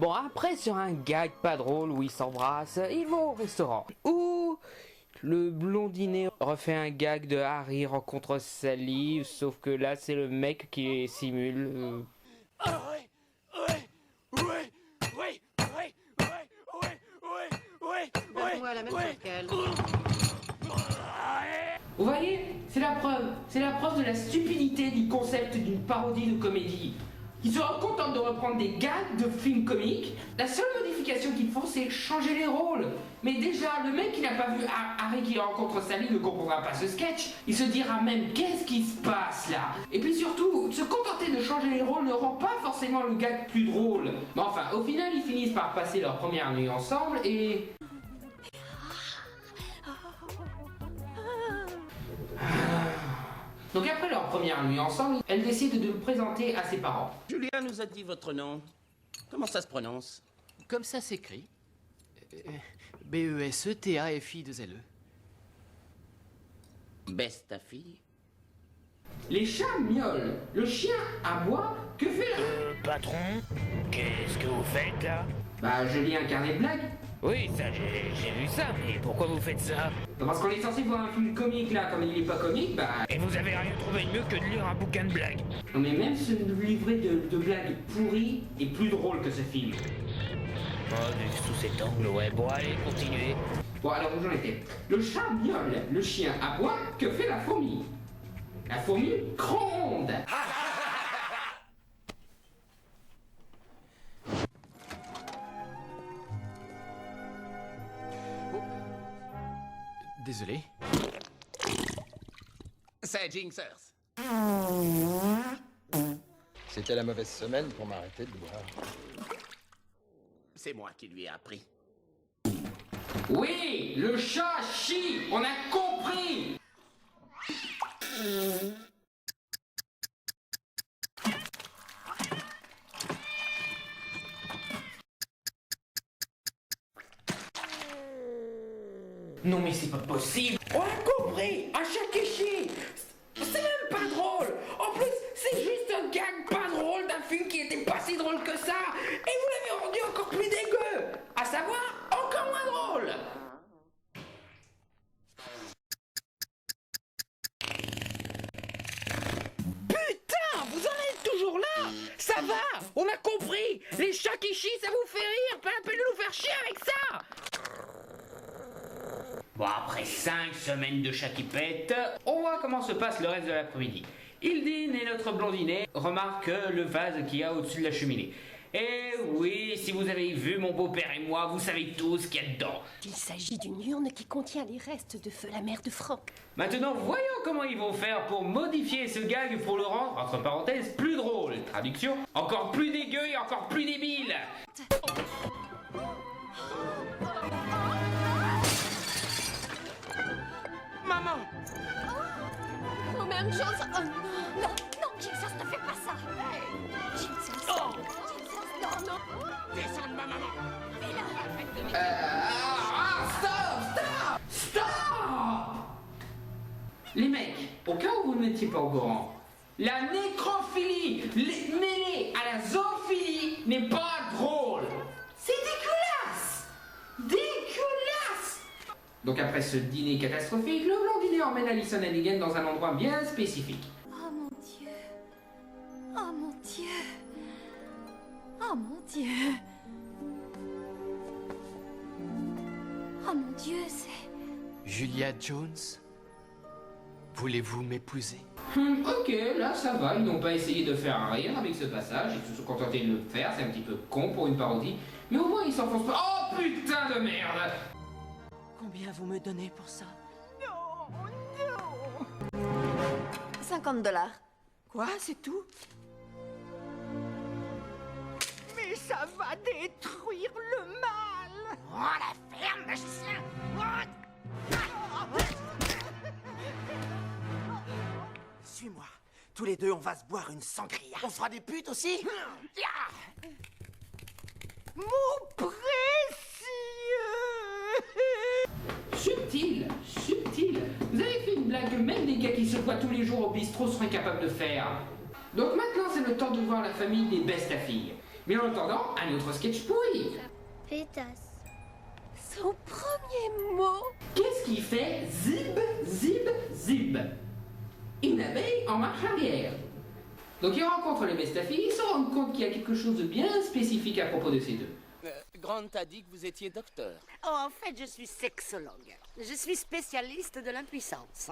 Bon, après, sur un gag pas drôle où ils s'embrassent, ils vont au restaurant. Ou le blondinet refait un gag de Harry rencontre Sally, sauf que là, c'est le mec qui simule. Donne-moi la même chose qu'elle. Vous voyez, c'est la preuve de la stupidité du concept d'une parodie de comédie. Ils se contentent de reprendre des gags de films comiques. La seule modification qu'ils font, c'est changer les rôles. Mais déjà, le mec qui n'a pas vu Harry qui rencontre Sally ne comprendra pas ce sketch. Il se dira même, qu'est-ce qui se passe là? Et puis surtout, se contenter de changer les rôles ne rend pas forcément le gag plus drôle. Mais enfin, au final, ils finissent par passer leur première nuit ensemble et... Donc après leur première nuit ensemble, elle décide de le présenter à ses parents. Julien nous a dit votre nom. Comment ça se prononce? Comme ça s'écrit. B-E-S-E-T-A-F-I-2-L-E. Baisse ta fille. Les chats miaulent, le chien aboie, que fait la... Patron, qu'est-ce que vous faites là? Bah je lis un carnet de blagues. Oui, ça, j'ai vu ça, mais pourquoi vous faites ça? Parce qu'on est censé voir un film comique là, comme il est pas comique, bah... Et vous avez rien trouvé de mieux que de lire un bouquin de blagues? Non mais même ce livret de blagues pourries est plus drôle que ce film. Oh, vu sous cet angle, ouais. Bon, allez, continuez. Bon alors où j'en étais? Le chat miaule, le chien aboie, que fait la fourmi? La fourmi gronde. Désolé. C'est Jinxers. C'était la mauvaise semaine pour m'arrêter de boire. C'est moi qui lui ai appris. Oui, le chat chie, on a compris. Non mais c'est pas possible. On a compris, un chat qui chie. C'est même pas drôle. En plus, c'est juste un gag pas drôle d'un film qui était pas si drôle que ça. Et vous l'avez rendu encore plus dégueu. À savoir, encore moins drôle. Putain, vous en êtes toujours là? Ça va, on a compris. Les chats qui chient, ça vous fait rire. Pas la peine de nous faire chier avec ça. Bon, après 5 semaines de chat qui pète, on voit comment se passe le reste de l'après-midi. Ildine et notre blondinet remarquent le vase qu'il y a au-dessus de la cheminée. Et oui, si vous avez vu mon beau-père et moi, vous savez tous ce qu'il y a dedans. Il s'agit d'une urne qui contient les restes de feu la mère de Franck. Maintenant, voyons comment ils vont faire pour modifier ce gag pour le rendre, entre parenthèses, plus drôle. Traduction, encore plus dégueu et encore plus débile. Maman! Oh, même chose. Oh non, non, non, Jinxers, ne fais pas ça. Jinxers. Oh! Jinxers, non, non. Descends de ma maman! Stop! Les mecs, au cas où vous ne m'étiez pas au courant, la nécrophilie mêlée à la zoophilie n'est pas drôle. C'est dégueulasse! Dégueulasse! Donc après ce dîner catastrophique, le blondinet emmène Alison Hannigan dans un endroit bien spécifique. Oh mon Dieu. Oh mon Dieu. Oh mon Dieu. Oh mon Dieu, c'est... Julia Jones, voulez-vous m'épouser? Ok, là ça va, ils n'ont pas essayé de faire rire avec ce passage, ils se sont contentés de le faire, c'est un petit peu con pour une parodie, mais au moins ils s'enfoncent pas. Oh putain de merde! Combien vous me donnez pour ça? 50 $. Quoi, c'est tout? Mais ça va détruire le mal! Oh, la ferme, magicien! Suis-moi. Tous les deux, on va se boire une sangria. On fera des putes aussi? Mon précieux! Subtil, subtil. Vous avez fait une blague que même des gars qui se voient tous les jours au bistrot seraient capables de faire. Donc maintenant c'est le temps de voir la famille des bestes à filles. Mais en attendant, un autre sketch pourri. Pétasse. Son premier mot. Qu'est-ce qui fait zib, zib, zib? Une abeille en marche arrière. Donc il rencontre les Bestafi, ils se rendent compte qu'il y a quelque chose de bien spécifique à propos de ces deux. Grant a dit que vous étiez docteur. Oh, en fait, je suis sexologue. Je suis spécialiste de l'impuissance.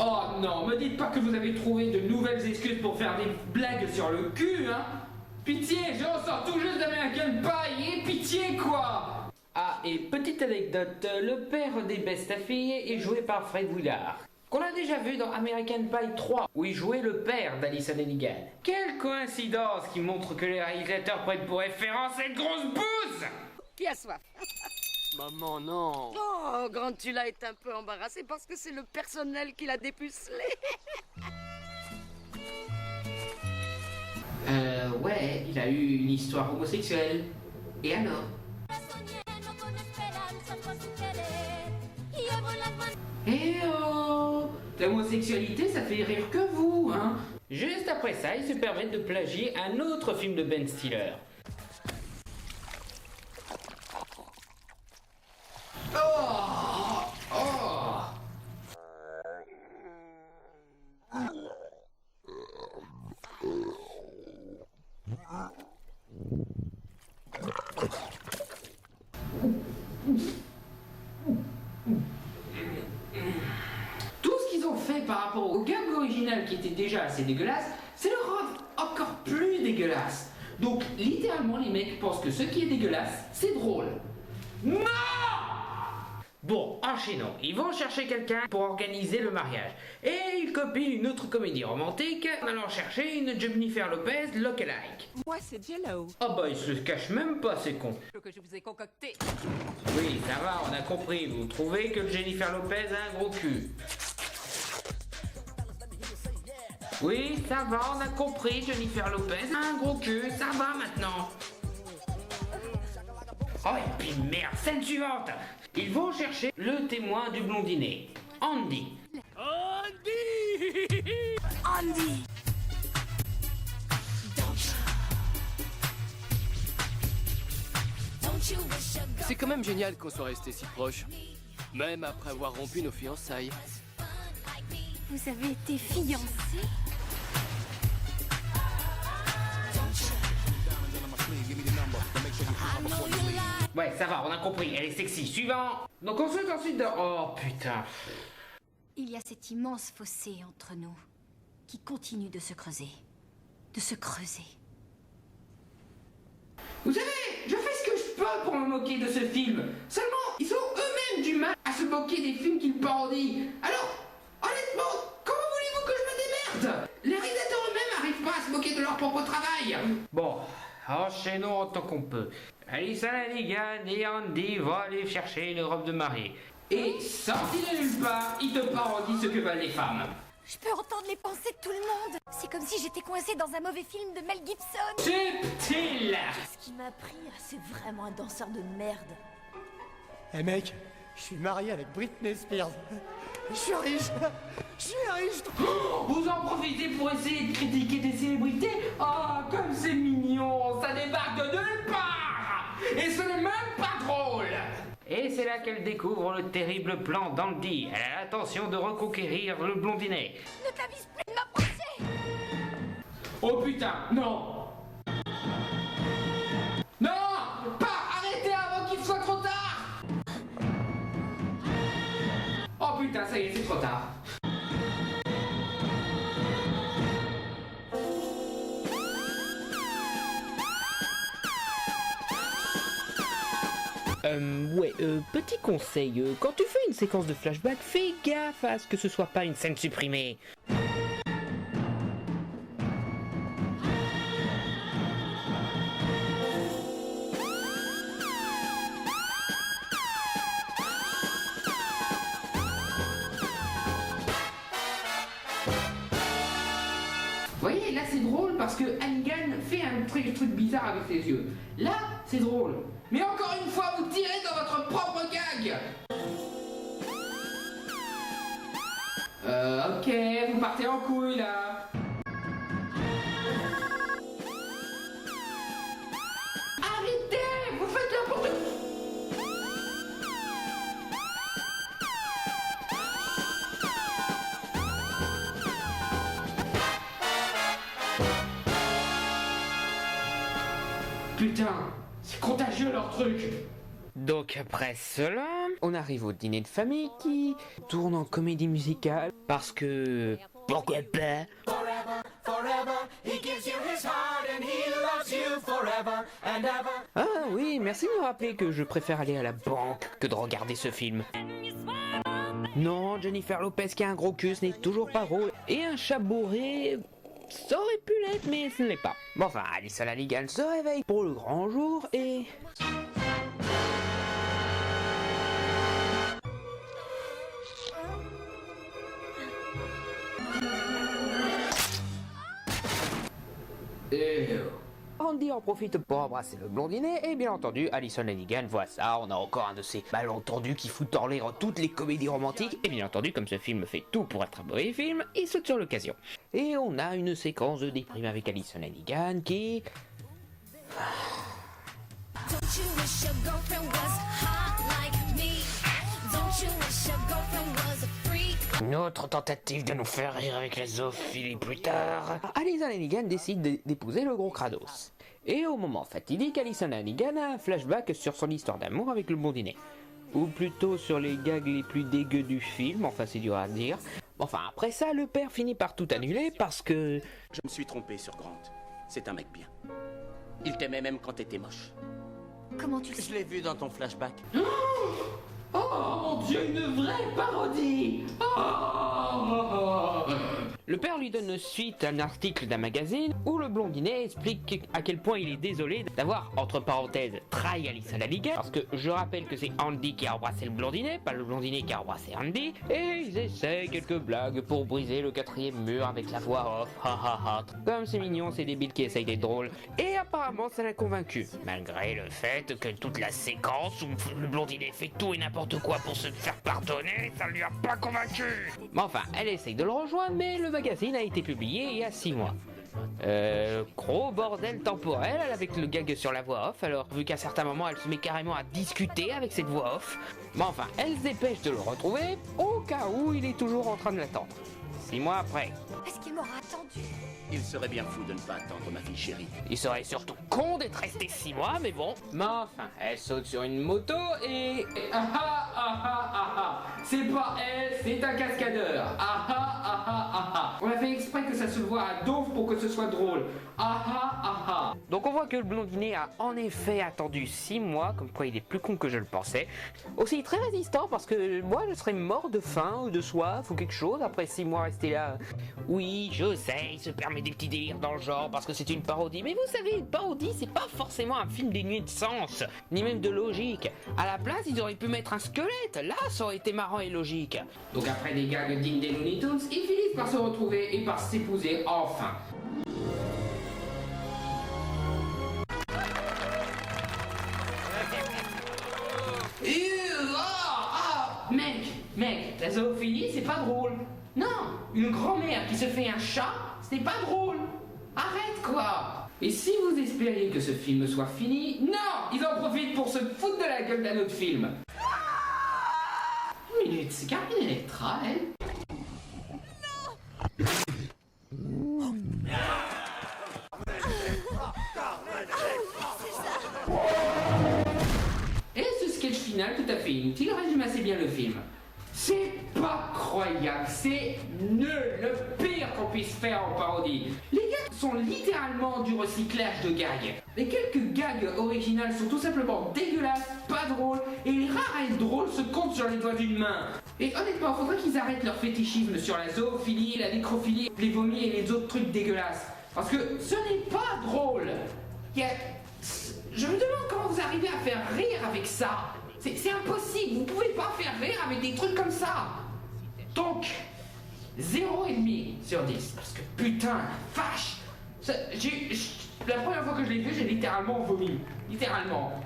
Oh non, me dites pas que vous avez trouvé de nouvelles excuses pour faire des blagues sur le cul, hein? Pitié, je ressors tout juste d'American Pie, et pitié quoi! Ah, et petite anecdote, le père des Bestafi est joué par Fred Willard, qu'on a déjà vu dans American Pie 3, où il jouait le père d'Alison Hannigan. Quelle coïncidence qui montre que les réalisateurs prennent pour référence cette grosse bouse! Qui a soif? Maman, non. Oh, Grant, tu l'as été un peu embarrassé parce que c'est le personnel qui l'a dépucelé. Ouais, il a eu une histoire homosexuelle. Et alors? Eh oh! L'homosexualité, ça fait rire que vous, hein? Juste après ça, ils se permettent de plagier un autre film de Ben Stiller. Oh! Oh! Tout ce qu'ils ont fait par rapport au gag original qui était déjà assez dégueulasse, c'est le rendre encore plus dégueulasse. Donc littéralement les mecs pensent que ce qui est dégueulasse, c'est drôle. Non! Bon, enchaînons. Ils vont chercher quelqu'un pour organiser le mariage. Et ils copient une autre comédie romantique en allant chercher une Jennifer Lopez lookalike. Moi, c'est Jello. Oh bah il se cache même pas, c'est con. Que je vous ai concocté. Oui, ça va, on a compris. Vous trouvez que Jennifer Lopez a un gros cul. Oui, ça va, on a compris. Jennifer Lopez a un gros cul. Ça va maintenant. Oh, et puis merde, scène suivante. Ils vont chercher le témoin du blondinet, Andy. Andy! C'est quand même génial qu'on soit restés si proches. Même après avoir rompu nos fiançailles. Vous avez été fiancés? Ouais, ça va, on a compris, elle est sexy. Suivant. Donc on saute ensuite de... Oh putain. Il y a cet immense fossé entre nous qui continue de se creuser. De se creuser. Vous savez, je fais ce que je peux pour me moquer de ce film. Seulement, ils ont eux-mêmes du mal à se moquer des films qu'ils parodient. Alors, honnêtement, comment voulez-vous que je me démerde? Les réalisateurs eux-mêmes n'arrivent pas à se moquer de leur propre travail. Bon, enchaînons autant qu'on peut. Alison Hannigan et Andy vont aller chercher une robe de mariée. Et, sorti de nulle part, ils te parodient ce que veulent les femmes. Je peux entendre les pensées de tout le monde. C'est comme si j'étais coincée dans un mauvais film de Mel Gibson. Subtil. Ce qui m'a pris, c'est vraiment un danseur de merde. Eh mec, je suis marié avec Britney Spears. Je suis riche. Je suis riche. Vous en profitez pour essayer de critiquer des célébrités? Oh, comme c'est mignon, ça débarque de nulle part. Et ce n'est même pas drôle. Et c'est là qu'elle découvre le terrible plan d'Andy. Elle a l'intention de reconquérir le blondinet. Ne t'avise plus de m'approcher. Oh putain, non. Non, pas arrêtez avant qu'il soit trop tard. Oh putain, ça y est, c'est trop tard. Petit conseil, quand tu fais une séquence de flashback, fais gaffe à ce que ce soit pas une scène supprimée. Vous voyez, là c'est drôle parce que Hannigan fait un truc bizarre avec ses yeux. Là, c'est drôle. Mais encore une fois, vous tirez dans votre propre gag. Ok, vous partez en couille là. putain, c'est contagieux leur truc. Donc après cela, on arrive au dîner de famille qui tourne en comédie musicale parce que... Pourquoi pas? Ah oui, merci de me rappeler que je préfère aller à la banque que de regarder ce film. Non, Jennifer Lopez qui a un gros cul, ce n'est toujours pas drôle. Et un chat bourré... Ça aurait pu l'être, mais ce ne l'est pas. Bon, enfin, Alyson Hannigan se réveille pour le grand jour et... Andy en profite pour embrasser le blondinet et bien entendu Alyson Hannigan voit ça, on a encore un de ces malentendus qui foutent en l'air toutes les comédies romantiques et bien entendu comme ce film fait tout pour être un mauvais film, il saute sur l'occasion. Et on a une séquence de déprime avec Alyson Hannigan qui... Une autre tentative de nous faire rire avec la zoophilie plus tard. Alyson Hannigan décide d'épouser le gros Kratos. Et au moment fatidique, Alyson Hannigan a un flashback sur son histoire d'amour avec le blondinet. Ou plutôt sur les gags les plus dégueux du film, enfin c'est dur à dire. Enfin après ça, le père finit par tout annuler parce que... Je me suis trompé sur Grant. C'est un mec bien. Il t'aimait même quand t'étais moche. Comment tu sais? Je l'ai vu dans ton flashback. Oh mon Dieu, une vraie parodie. Le père lui donne suite à un article d'un magazine où le blondinet explique à quel point il est désolé d'avoir, entre parenthèses, trahi Alyson Hannigan, parce que je rappelle que c'est Andy qui a embrassé le blondinet, pas le blondinet qui a embrassé Andy, et ils essaient quelques blagues pour briser le quatrième mur avec la voix off, ha ha ha. Comme c'est mignon, c'est débile qui essayent d'être drôle, et apparemment ça l'a convaincu, malgré le fait que toute la séquence où le blondinet fait tout et n'importe quoi pour se faire pardonner, ça lui a pas convaincu. Mais enfin, elle essaye de le rejoindre, mais le magazine a été publié il y a 6 mois. Gros bordel temporel avec le gag sur la voix off, alors vu qu'à certains moments elle se met carrément à discuter avec cette voix off. Mais enfin, elle se dépêche de le retrouver au cas où il est toujours en train de l'attendre. 6 mois après. Est-ce qu'il m'aura attendu? Il serait bien fou de ne pas attendre ma fille chérie. Il serait surtout con d'être resté 6 mois, mais bon. Mais enfin, elle saute sur une moto et... C'est pas elle, c'est un cascadeur. On a fait exprès que ça se voit à donf pour que ce soit drôle. Donc on voit que le blondinet a en effet attendu 6 mois, comme quoi il est plus con que je le pensais. Aussi très résistant parce que moi je serais mort de faim ou de soif ou quelque chose après 6 mois resté là. Oui, je sais, il se permet des petits délires dans le genre parce que c'est une parodie. Mais vous savez, une parodie c'est pas forcément un film dénué de sens, ni même de logique. À la place ils auraient pu mettre un squelette, là ça aurait été marrant et logique. Donc après des gags dignes des Looney Tunes, ils finissent par se retrouver et par s'épouser enfin. Mec, la zoophilie c'est pas drôle. Non, une grand-mère qui se fait un chat, c'est pas drôle. Arrête quoi. Et si vous espériez que ce film soit fini, non, ils en profitent pour se foutre de la gueule d'un autre film. Une minute, c'est Carmine Electra, elle. Et ce sketch final tout à fait inutile résume assez bien le film. C'est pas croyable, c'est nul, le pire qu'on puisse faire en parodie. Les gags sont littéralement du recyclage de gags. Les quelques gags originales sont tout simplement dégueulasses, pas drôles, et les rares à être drôles se comptent sur les doigts d'une main. Et honnêtement, faudrait qu'ils arrêtent leur fétichisme sur la zoophilie, la nécrophilie, les vomis et les autres trucs dégueulasses. Parce que ce n'est pas drôle. Je me demande comment vous arrivez à faire rire avec ça. C'est impossible, vous pouvez pas faire rire avec des trucs comme ça. Donc, 0,5 sur 10. Parce que putain, la vache. La première fois que je l'ai vu, j'ai littéralement vomi. Littéralement.